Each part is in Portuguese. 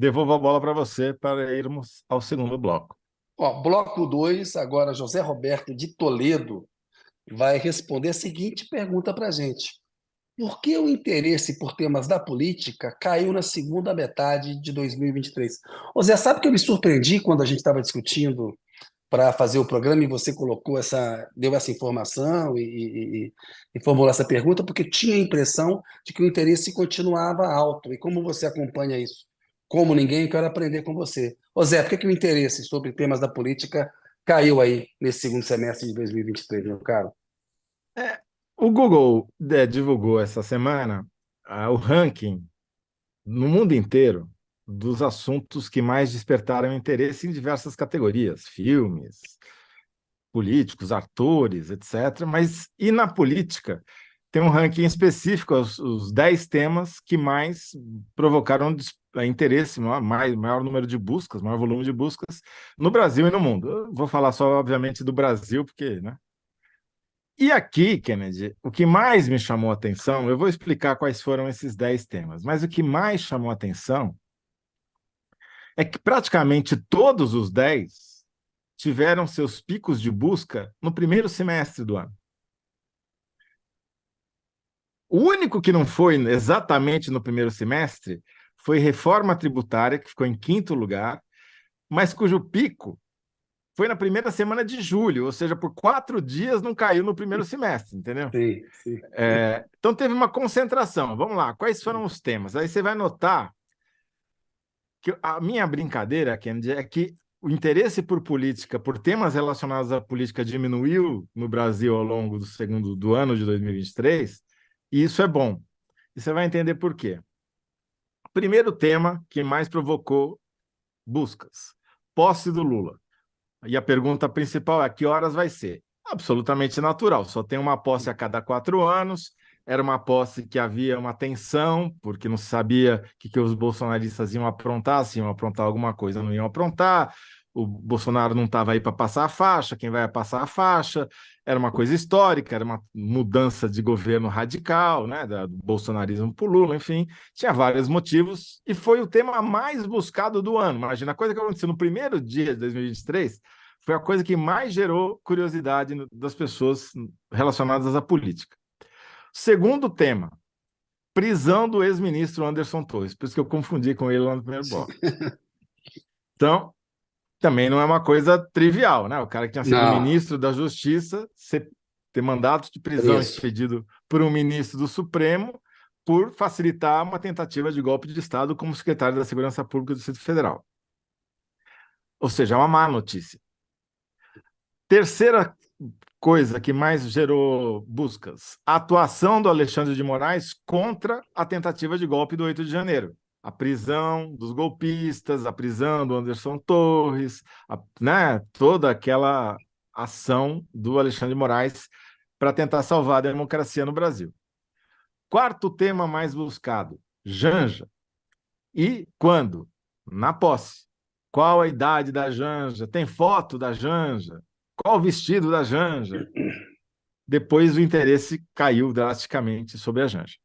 Devolvo a bola para você para irmos ao segundo bloco. Ó, bloco 2, agora José Roberto de Toledo vai responder a seguinte pergunta para a gente. Por que o interesse por temas da política caiu na segunda metade de 2023? Ô Zé, sabe que eu me surpreendi quando a gente estava discutindo para fazer o programa e você deu essa informação e formulou essa pergunta, porque tinha a impressão de que o interesse continuava alto. E como você acompanha isso? Como ninguém, eu quero aprender com você. Ô Zé, por que o interesse sobre temas da política caiu aí nesse segundo semestre de 2023, meu caro? É, o Google divulgou essa semana o ranking no mundo inteiro dos assuntos que mais despertaram interesse em diversas categorias, filmes, políticos, atores, etc. Mas e na política? Tem um ranking específico, os 10 temas que mais provocaram interesse, maior número de buscas, maior volume de buscas no Brasil e no mundo. Eu vou falar só, obviamente, do Brasil, porque, né? E aqui, Kennedy, o que mais me chamou a atenção, eu vou explicar quais foram esses 10 temas, mas o que mais chamou a atenção é que praticamente todos os 10 tiveram seus picos de busca no primeiro semestre do ano. O único que não foi exatamente no primeiro semestre foi reforma tributária, que ficou em quinto lugar, mas cujo pico foi na primeira semana de julho, ou seja, por 4 dias não caiu no primeiro semestre, entendeu? Sim, sim. Então teve uma concentração. Vamos lá, quais foram os temas? Aí você vai notar que a minha brincadeira, Kennedy, é que o interesse por política, por temas relacionados à política diminuiu no Brasil ao longo do ano de 2023, e isso é bom. E você vai entender por quê. Primeiro tema que mais provocou buscas: posse do Lula. E a pergunta principal é: que horas vai ser? Absolutamente natural, só tem uma posse a cada 4 anos. Era uma posse que havia uma tensão, porque não se sabia que os bolsonaristas iam aprontar, se iam aprontar alguma coisa, não iam aprontar. O Bolsonaro não estava aí para passar a faixa, quem vai passar a faixa? Era uma coisa histórica, era uma mudança de governo radical, né, do bolsonarismo para o Lula, enfim, tinha vários motivos, e foi o tema mais buscado do ano. Imagina, a coisa que aconteceu no primeiro dia de 2023 foi a coisa que mais gerou curiosidade das pessoas relacionadas à política. Segundo tema, prisão do ex-ministro Anderson Torres, por isso que eu confundi com ele lá no primeiro bloco. Então, também não é uma coisa trivial, né? O cara que tinha sido Não, ministro da Justiça ter mandato de prisão preço. expedido por um ministro do Supremo por facilitar uma tentativa de golpe de Estado como secretário da Segurança Pública do Distrito Federal. Ou seja, é uma má notícia. Terceira coisa que mais gerou buscas: a atuação do Alexandre de Moraes contra a tentativa de golpe do 8 de janeiro. A prisão dos golpistas, a prisão do Anderson Torres, né, toda aquela ação do Alexandre de Moraes para tentar salvar a democracia no Brasil. Quarto tema mais buscado: Janja. E quando? Na posse. Qual a idade da Janja? Tem foto da Janja? Qual o vestido da Janja? Depois o interesse caiu drasticamente sobre a Janja.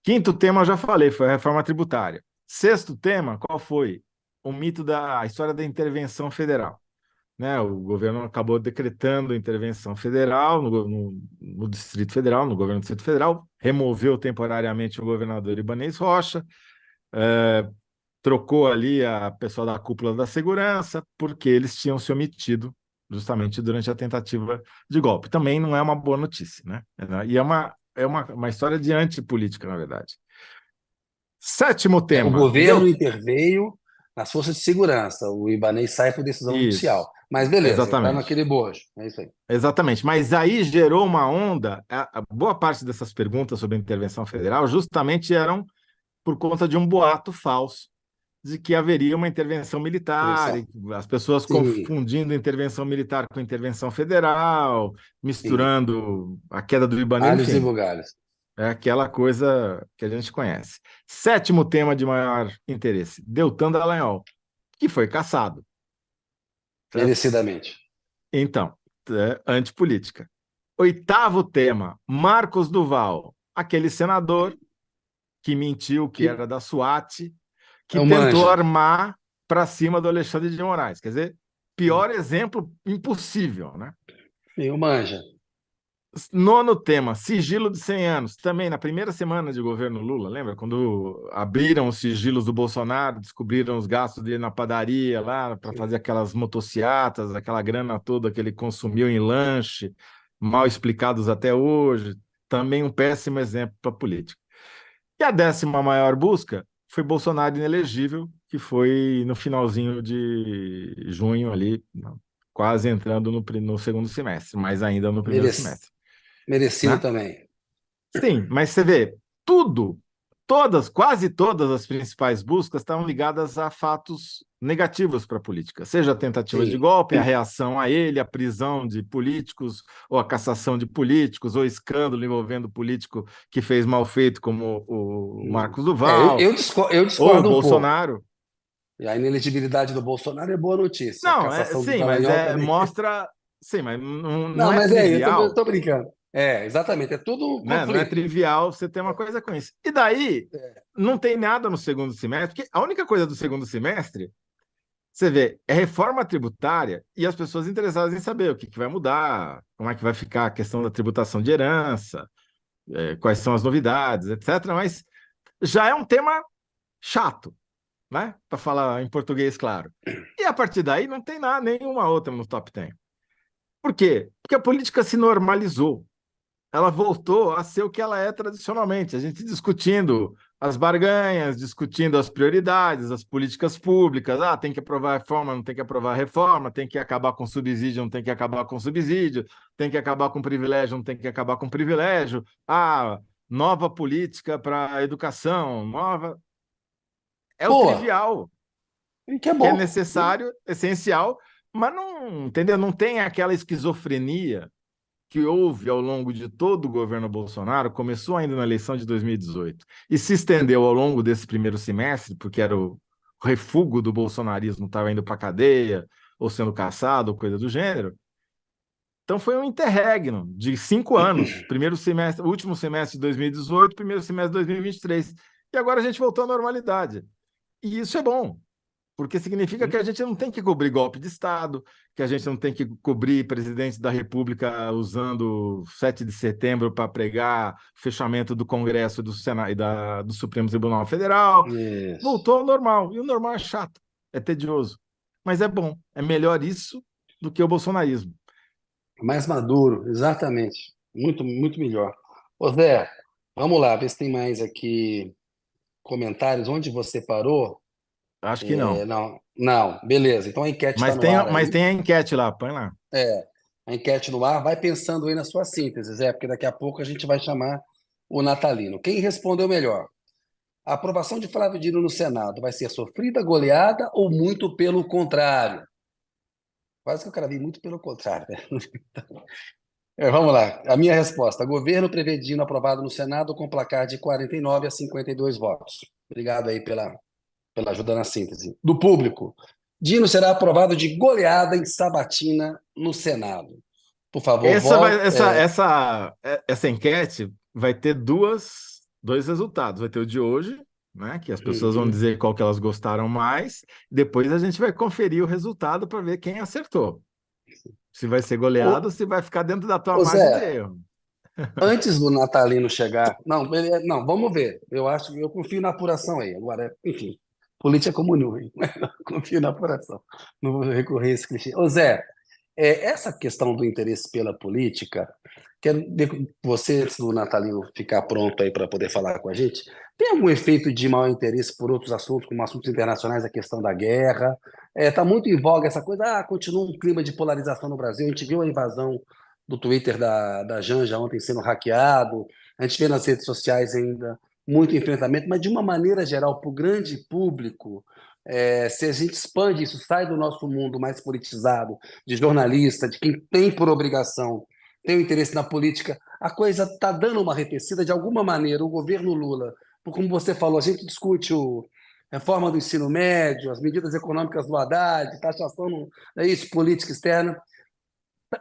Quinto tema, eu já falei, foi a reforma tributária. Sexto tema, qual foi? O mito da a história da intervenção federal. Né? O governo acabou decretando intervenção federal no Distrito Federal, no governo do Distrito Federal, removeu temporariamente o governador Ibanez Rocha, trocou ali a pessoa da cúpula da segurança, porque eles tinham se omitido justamente durante a tentativa de golpe. Também não é uma boa notícia, né? E é uma história de antipolítica, na verdade. Sétimo O tema, governo interveio nas forças de segurança. O Ibanez sai por decisão Isso, judicial. Mas beleza, está exatamente. naquele bojo. É isso aí. Exatamente, mas aí gerou uma onda. A boa parte dessas perguntas sobre a intervenção federal justamente eram por conta de um boato falso de que haveria uma intervenção militar, Intervenção. e as pessoas Sim, confundindo intervenção militar com intervenção federal, sim. misturando a queda do Ibanez, Alhos e enfim, bugalhos. é aquela coisa que a gente conhece. Sétimo tema de maior interesse, Deltan Dallagnol, que foi cassado, certo? Merecidamente. Então, antipolítica. Oitavo tema, Marcos Duval, aquele senador que mentiu que Que era da SWAT, que Eu tentou manjo. armar para cima do Alexandre de Moraes. Quer dizer, pior exemplo impossível, né? Eu manjo. Nono tema, sigilo de 100 anos. Também na primeira semana de governo Lula, lembra? Quando abriram os sigilos do Bolsonaro, descobriram os gastos dele na padaria lá para fazer aquelas motociatas, aquela grana toda que ele consumiu em lanche, mal explicados até hoje. Também um péssimo exemplo para política. E a 10ª maior busca foi Bolsonaro inelegível, que foi no finalzinho de junho ali, quase entrando no segundo semestre, mas ainda no primeiro Merec- semestre, Merecido né? também. Sim, mas você vê, tudo, quase todas as principais buscas estavam ligadas a fatos negativos para a política, seja a tentativa de Sim. golpe, a reação a ele, a prisão de políticos, ou a cassação de políticos, ou escândalo envolvendo político que fez mal feito, como o Marcos Duval, Eu ou o discordo um pouco. Bolsonaro. E a inelegibilidade do Bolsonaro é boa notícia. A Não, cassação do sim, mas Dallagnol também. mostra, sim, mas não Não, é mas eu trivial, tô brincando. É, exatamente. É tudo um né? Não é conflito. trivial você ter uma coisa com isso. E daí, não tem nada no segundo semestre, porque a única coisa do segundo semestre, você vê, é reforma tributária e as pessoas interessadas em saber o que vai mudar, como é que vai ficar a questão da tributação de herança, quais são as novidades, etc. Mas já é um tema chato, né? Para falar em português, claro. E a partir daí não tem nada, nenhuma outra no top 10. Por quê? Porque a política se normalizou. Ela voltou a ser o que ela é tradicionalmente, a gente discutindo as barganhas, discutindo as prioridades, as políticas públicas. Ah, tem que aprovar reforma, não tem que aprovar reforma, tem que acabar com subsídio, não tem que acabar com subsídio, tem que acabar com privilégio, não tem que acabar com privilégio. Ah, nova política para a educação, nova. É o Boa. trivial, E que é que é bom. necessário, essencial, mas não, entendeu? Não tem aquela esquizofrenia que houve ao longo de todo o governo Bolsonaro, começou ainda na eleição de 2018 e se estendeu ao longo desse primeiro semestre, porque era o refúgio do bolsonarismo, estava indo para a cadeia ou sendo caçado, ou coisa do gênero. Então foi um interregno de 5 anos, primeiro semestre, último semestre de 2018, primeiro semestre de 2023. E agora a gente voltou à normalidade. E isso é bom, porque significa que a gente não tem que cobrir golpe de Estado, que a gente não tem que cobrir presidente da República usando 7 de setembro para pregar fechamento do Congresso do Senado e do Supremo Tribunal Federal. Isso. Voltou ao normal. E o normal é chato, é tedioso. Mas é bom. É melhor isso do que o bolsonarismo. Mais maduro, exatamente. Muito, muito melhor. Ô Zé, vamos lá, ver se tem mais aqui comentários. Onde você parou? Acho que não. Não, não, beleza. Então a enquete está Mas no tem, ar mas aí. tem a enquete lá, põe lá. É, a enquete no ar. Vai pensando aí na sua síntese, Zé, porque daqui a pouco a gente vai chamar o natalino. Quem respondeu melhor? A aprovação de Flávio Dino no Senado vai ser sofrida, goleada ou muito pelo contrário? Quase que eu cravei muito pelo contrário, né? Vamos lá. A minha resposta. Governo prevê Dino aprovado no Senado com placar de 49 a 52 votos. Obrigado aí pela ajuda na síntese. Do público. Dino será aprovado de goleada em sabatina no Senado. Por favor, Essa, vai, vote. essa enquete vai ter dois resultados. Vai ter o de hoje, né, que as pessoas vão Uhum. dizer qual que elas gostaram mais. Depois a gente vai conferir o resultado para ver quem acertou. Se vai ser goleado ou Ô, se vai ficar dentro da tua ô margem de Zé, erro. antes do natalino chegar. Não, não, vamos ver. Eu confio na apuração aí. Agora, enfim, política comunhão, hein? Confio na apuração. Não vou recorrer a esse clichê. Ô Zé, essa questão do interesse pela política, quero ver com você, antes do Natalino ficar pronto aí para poder falar com a gente, tem algum efeito de maior interesse por outros assuntos, como assuntos internacionais, a questão da guerra? Está muito em voga essa coisa, continua um clima de polarização no Brasil, a gente viu a invasão do Twitter da Janja ontem sendo hackeado, a gente vê nas redes sociais ainda muito enfrentamento, mas de uma maneira geral, para o grande público, se a gente expande isso, sai do nosso mundo mais politizado, de jornalista, de quem tem por obrigação, tem o interesse na política, a coisa está dando uma arrefecida de alguma maneira. O governo Lula, como você falou, a gente discute a reforma do ensino médio, as medidas econômicas do Haddad, taxação, é isso, política externa.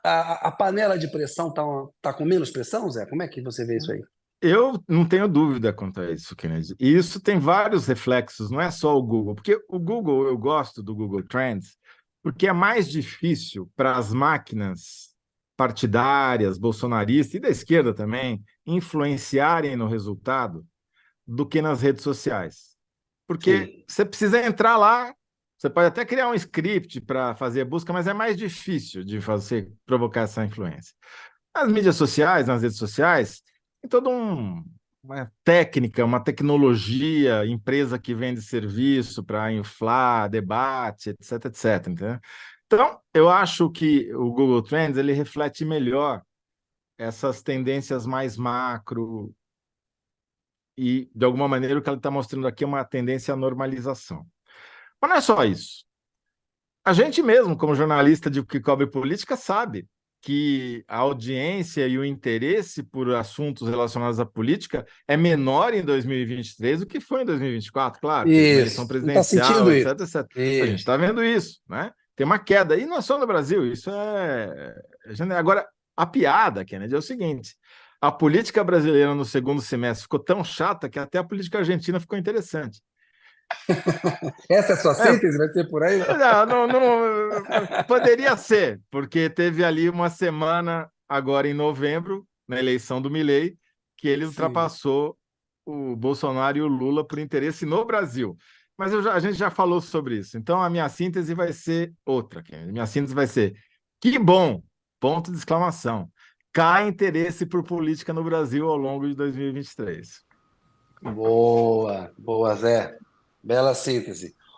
A panela de pressão está com menos pressão, Zé? Como é que você vê isso aí? Eu não tenho dúvida quanto a isso, Kennedy. E isso tem vários reflexos, não é só o Google. Porque o Google, eu gosto do Google Trends, porque é mais difícil para as máquinas partidárias, bolsonaristas e da esquerda também, influenciarem no resultado do que nas redes sociais. Porque Sim. você precisa entrar lá, você pode até criar um script para fazer a busca, mas é mais difícil de fazer provocar essa influência. Nas mídias sociais, nas redes sociais, tem toda uma técnica, uma tecnologia, empresa que vende serviço para inflar debate, etc, etc. Entendeu? Então, eu acho que o Google Trends ele reflete melhor essas tendências mais macro e, de alguma maneira, o que ele está mostrando aqui é uma tendência à normalização. Mas não é só isso. A gente mesmo, como jornalista de que cobre política, sabe que a audiência e o interesse por assuntos relacionados à política é menor em 2023 do que foi em 2024. Claro, teve uma eleição Isso. Não está presidencial, sentindo etc, isso? etc. A gente Isso. está vendo isso, né? Tem uma queda. E não é só no Brasil, isso Agora, a piada, Kennedy, é o seguinte: a política brasileira no segundo semestre ficou tão chata que até a política argentina ficou interessante. Essa é a sua É, síntese? Vai ser por aí? Não? poderia ser, porque teve ali uma semana, agora em novembro, na eleição do Milei, que ele Sim. ultrapassou o Bolsonaro e o Lula por interesse no Brasil. Mas a gente já falou sobre isso. Então, a minha síntese vai ser outra. Minha síntese vai ser: que bom! Ponto de exclamação. Cai interesse por política no Brasil ao longo de 2023. Boa, boa, Zé. Bela síntese.